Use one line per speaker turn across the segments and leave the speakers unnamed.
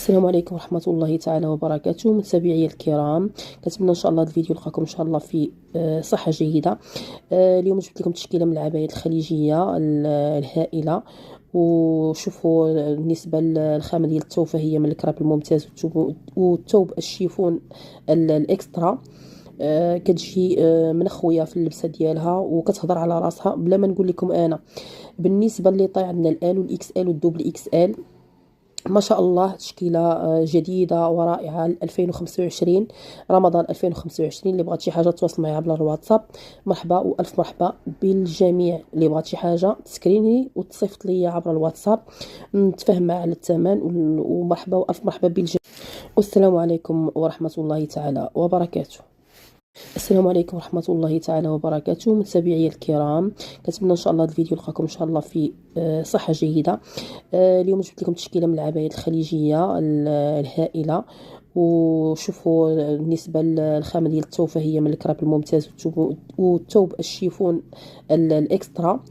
السلام عليكم ورحمة الله تعالى وبركاته. متابعي الكرام، كنتمنى ان شاء الله الفيديو يلقاكم ان شاء الله في صحة جيدة. اليوم جبت لكم تشكيلة من العبايات الخليجية الهائلة. وشوفوا بالنسبة للخامة ديال الثوب فهي من الكراب الممتاز، والثوب الشيفون الاكسترا. كتجي منخويه في اللبسه ديالها وكتهضر على راسها بلا ما نقول لكم انا. بالنسبه لي طاي عندنا الال والاكس ال والدوبل اكس ال. ما شاء الله تشكيله جديده ورائعه 2025 رمضان 2025. اللي بغات شي حاجه تواصل معايا عبر الواتساب، مرحبا والف مرحبا بالجميع. اللي بغات شي حاجه تسكريني وتصيفط لي عبر الواتساب، نتفاهم معها على الثمن. ومرحبا والف مرحبا بالجميع. والسلام عليكم ورحمه الله تعالى وبركاته. السلام عليكم ورحمة الله تعالى وبركاته. متابعي الكرام، كنتمنى ان شاء الله الفيديو يلقاكم ان شاء الله في صحة جيدة. اليوم جبت لكم تشكيلة من العبايات الخليجية الهائلة. وشوفوا بالنسبة للخامة ديال الثوب فهي من الكراب الممتاز، والثوب الشيفون الاكسترا.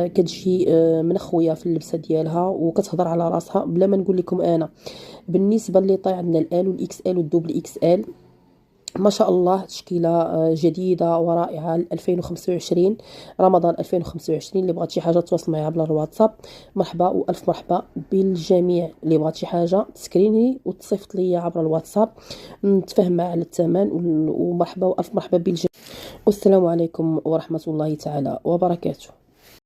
كتجي منخويه في اللبسه ديالها وكتهضر على راسها بلا ما نقول لكم انا. بالنسبه لي طاي عندنا الال والاكس ال والدوبل اكس ال. ما شاء الله تشكيله جديده ورائعه 2025 رمضان 2025. اللي بغات شي حاجه تواصل معايا عبر الواتساب، مرحبا والف مرحبا بالجميع. اللي بغات شي حاجه تسكريني وتصيفط لي عبر الواتساب، نتفاهم معها على الثمن. ومرحبا والف مرحبا بالجميع. والسلام عليكم ورحمه الله تعالى وبركاته.